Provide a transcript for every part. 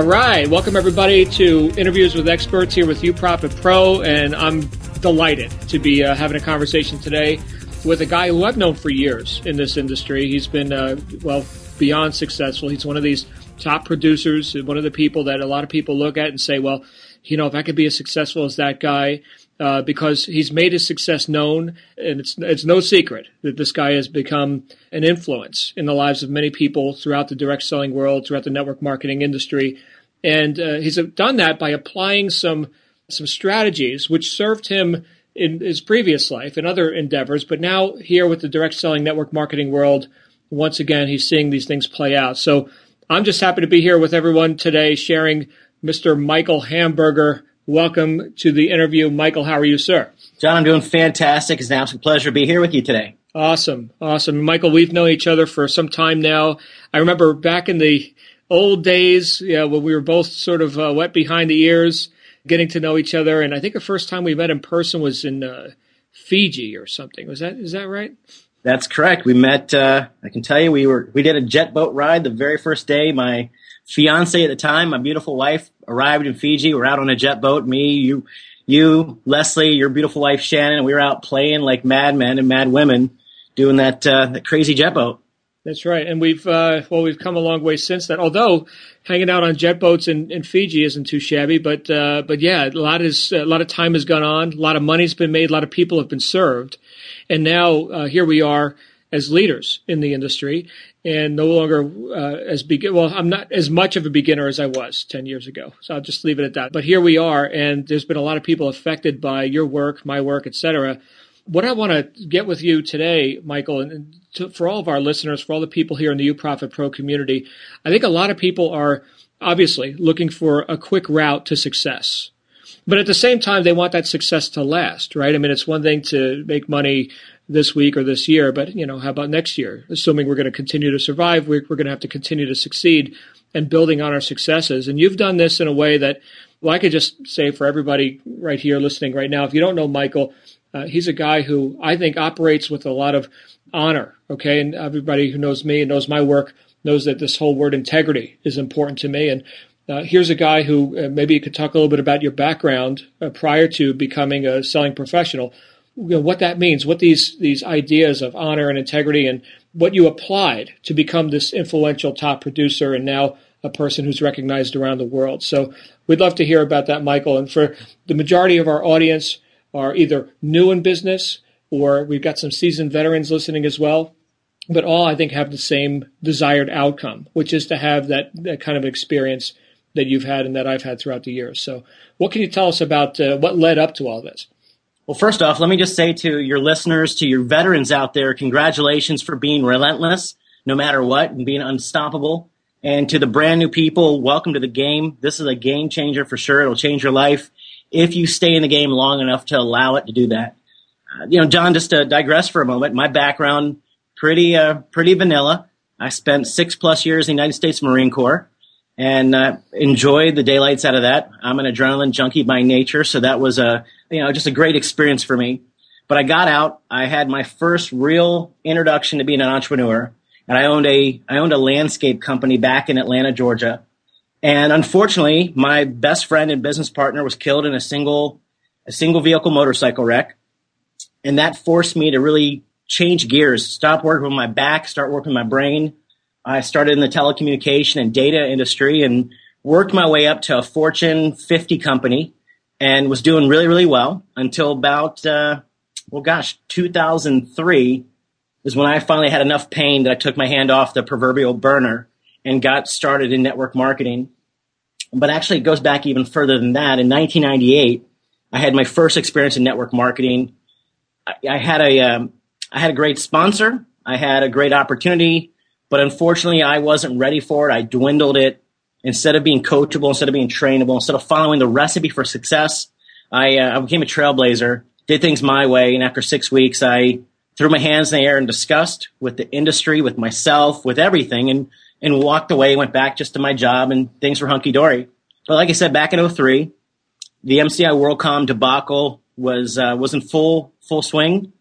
All right. Welcome, everybody, to Interviews with Experts here with UprofitPro. And I'm delighted to be having a conversation today with a guy who I've known for years in this industry. He's been, beyond successful. He's one of these top producers, one of the people that a lot of people look at and say, well, you know, if I could be as successful as that guy, because he's made his success known, and it's no secret that this guy has become an influence in the lives of many people throughout the direct selling world, throughout the network marketing industry. And he's done that by applying some strategies which served him in his previous life and other endeavors. But now here with the direct selling network marketing world, once again, he's seeing these things play out. So I'm just happy to be here with everyone today sharing Mr. Michael Hamburger. Welcome to the interview. Michael, how are you, sir? John, I'm doing fantastic. It's an absolute pleasure to be here with you today. Awesome. Michael, we've known each other for some time now. I remember back in the old days, when we were both sort of wet behind the ears, getting to know each other. And I think the first time we met in person was in Fiji or something. Is that right? That's correct. We met, I can tell you, we did a jet boat ride the very first day. My fiance at the time, my beautiful wife, arrived in Fiji. We're out on a jet boat. Me, you, Leslie, your beautiful wife, Shannon, and we were out playing like madmen and mad women doing that crazy jet boat. That's right. And we've come a long way since then. Although hanging out on jet boats in Fiji isn't too shabby, but yeah, a lot of time has gone on. A lot of money's been made. A lot of people have been served. And now here we are as leaders in the industry, and no longer I'm not as much of a beginner as I was 10 years ago. So I'll just leave it at that. But here we are, and there's been a lot of people affected by your work, my work, et cetera. What I want to get with you today, Michael, and for all of our listeners, for all the people here in the UprofitPro community, I think a lot of people are obviously looking for a quick route to success. But at the same time, they want that success to last, right? I mean, it's one thing to make money this week or this year, but, how about next year? Assuming we're going to continue to survive, we're going to have to continue to succeed and building on our successes. And you've done this in a way that, well, I could just say for everybody right here listening right now, if you don't know Michael, he's a guy who I think operates with a lot of honor, okay? And everybody who knows me and knows my work knows that this whole word integrity is important to me. And here's a guy who maybe you could talk a little bit about your background prior to becoming a selling professional, what that means, what these ideas of honor and integrity and what you applied to become this influential top producer and now a person who's recognized around the world. So we'd love to hear about that, Michael. And for the majority of our audience are either new in business or we've got some seasoned veterans listening as well. But all, I think, have the same desired outcome, which is to have that kind of experience that you've had and that I've had throughout the years. So what can you tell us about what led up to all this? Well, first off, let me just say to your listeners, to your veterans out there, congratulations for being relentless no matter what and being unstoppable. And to the brand new people, welcome to the game. This is a game changer for sure. It'll change your life if you stay in the game long enough to allow it to do that. John, just to digress for a moment, my background, pretty vanilla. I spent 6+ years in the United States Marine Corps and enjoyed the daylights out of that. I'm an adrenaline junkie by nature, so that was just a great experience for me. But I got out. I had my first real introduction to being an entrepreneur, and I owned a landscape company back in Atlanta, Georgia. And unfortunately, my best friend and business partner was killed in a single vehicle motorcycle wreck, and that forced me to really change gears, stop working with my back, start working with my brain. I started in the telecommunication and data industry and worked my way up to a Fortune 50 company and was doing really, really well until about, 2003 is when I finally had enough pain that I took my hand off the proverbial burner and got started in network marketing. But actually, it goes back even further than that. In 1998, I had my first experience in network marketing. I had a great sponsor. I had a great opportunity. But unfortunately, I wasn't ready for it. I dwindled it. Instead of being coachable, instead of being trainable, instead of following the recipe for success, I became a trailblazer, did things my way. And after 6 weeks, I threw my hands in the air in disgust with the industry, with myself, with everything, and walked away, went back just to my job, and things were hunky-dory. But like I said, back in 2003, the MCI WorldCom debacle was in full swing.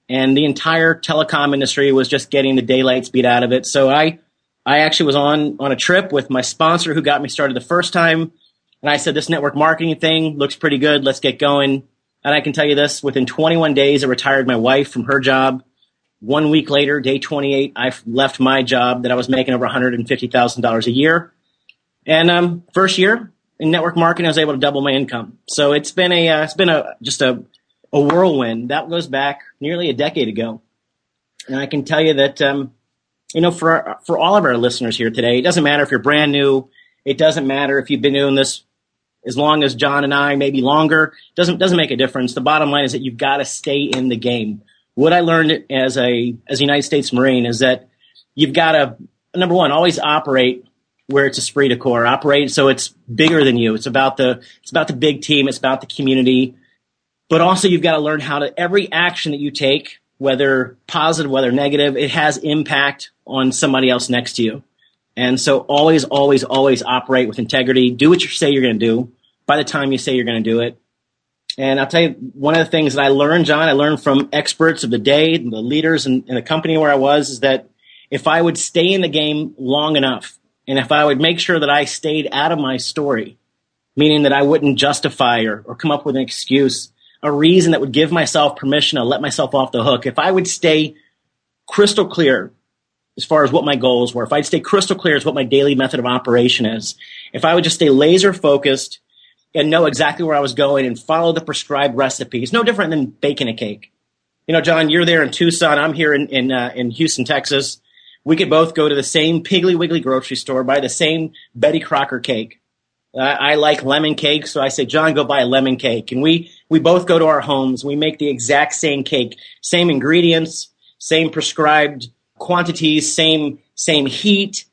And the entire telecom industry was just getting the daylights beat out of it. So I I actually was on a trip with my sponsor who got me started the first time. And I said, this network marketing thing looks pretty good. Let's get going. And I can tell you this, within 21 days, I retired my wife from her job. 1 week later, day 28, I left my job that I was making over $150,000 a year. And first year in network marketing, I was able to double my income. So it's been just a whirlwind. That goes back nearly a decade ago. And I can tell you that, for all of our listeners here today, it doesn't matter if you're brand new. It doesn't matter if you've been doing this as long as John and I, maybe longer. Doesn't make a difference. The bottom line is that you've got to stay in the game. What I learned as a United States Marine is that you've got to, number one, always operate where it's esprit de corps. Operate so it's bigger than you. It's about the big team. It's about the community. But also you've got to learn how to, every action that you take, whether positive, whether negative, it has impact on somebody else next to you. And so always, always, always operate with integrity. Do what you say you're going to do by the time you say you're going to do it. And I'll tell you, one of the things that I learned, John, I learned from experts of the day, the leaders in the company where I was, is that if I would stay in the game long enough, and if I would make sure that I stayed out of my story, meaning that I wouldn't justify or come up with an excuse, a reason that would give myself permission to let myself off the hook, if I would stay crystal clear as far as what my goals were, if I'd stay crystal clear as what my daily method of operation is, if I would just stay laser focused and know exactly where I was going and follow the prescribed recipe, it's no different than baking a cake. John, you're there in Tucson. I'm here in Houston, Texas. We could both go to the same Piggly Wiggly grocery store, buy the same Betty Crocker cake. I like lemon cake, so I say, John, go buy a lemon cake. And we both go to our homes. We make the exact same cake, same ingredients, same prescribed quantities, same heat,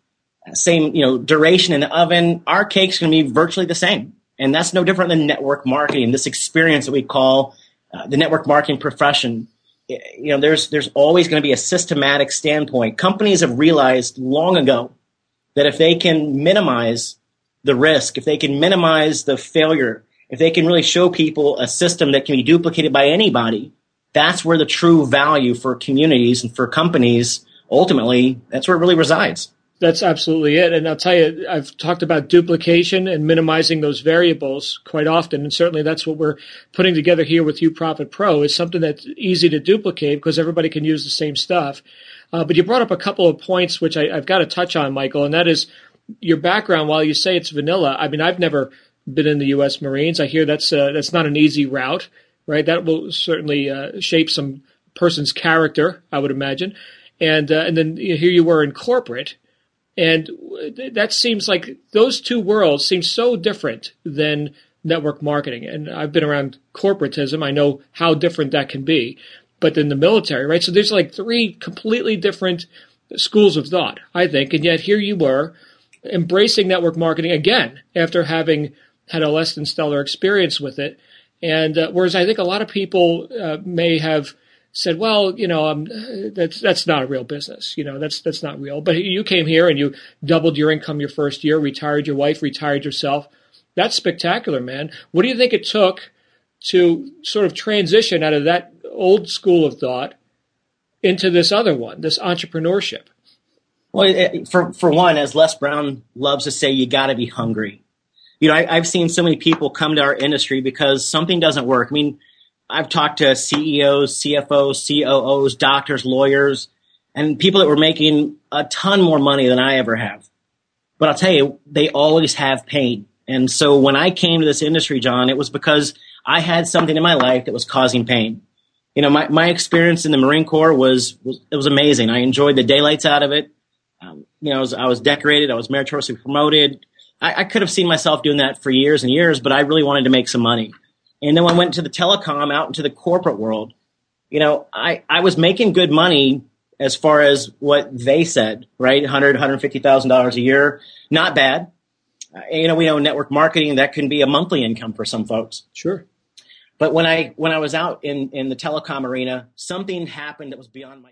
same duration in the oven. Our cake's going to be virtually the same, and that's no different than network marketing. This experience that we call the network marketing profession. There's always going to be a systematic standpoint. Companies have realized long ago that if they can minimize the risk, if they can minimize the failure, if they can really show people a system that can be duplicated by anybody, that's where the true value for communities and for companies, ultimately, that's where it really resides. That's absolutely it. And I'll tell you, I've talked about duplication and minimizing those variables quite often. And certainly that's what we're putting together here with UprofitPro, is something that's easy to duplicate because everybody can use the same stuff. But you brought up a couple of points which I've got to touch on, Michael, and that is your background. While you say it's vanilla, I mean, I've never been in the U.S. Marines. I hear that's not an easy route, right? That will certainly shape some person's character, I would imagine. And then here you were in corporate. And that seems like those two worlds seem so different than network marketing. And I've been around corporatism. I know how different that can be. But in the military, right? So there's like three completely different schools of thought, I think. And yet here you were embracing network marketing again after having had a less than stellar experience with it. And whereas I think a lot of people may have said, well, that's not a real business. That's not real. But you came here and you doubled your income your first year, retired your wife, retired yourself. That's spectacular, man. What do you think it took to sort of transition out of that old school of thought into this other one, this entrepreneurship? Well, for one, as Les Brown loves to say, you got to be hungry. I've seen so many people come to our industry because something doesn't work. I mean, I've talked to CEOs, CFOs, COOs, doctors, lawyers, and people that were making a ton more money than I ever have. But I'll tell you, they always have pain. And so when I came to this industry, John, it was because I had something in my life that was causing pain. My experience in the Marine Corps was amazing. I enjoyed the daylights out of it. I was decorated. I was meritoriously promoted. I could have seen myself doing that for years and years, but I really wanted to make some money. And then when I went to the telecom, out into the corporate world, I was making good money as far as what they said, right? $150,000 a year. Not bad. We know network marketing, that can be a monthly income for some folks. Sure. But when I was out in the telecom arena, something happened that was beyond my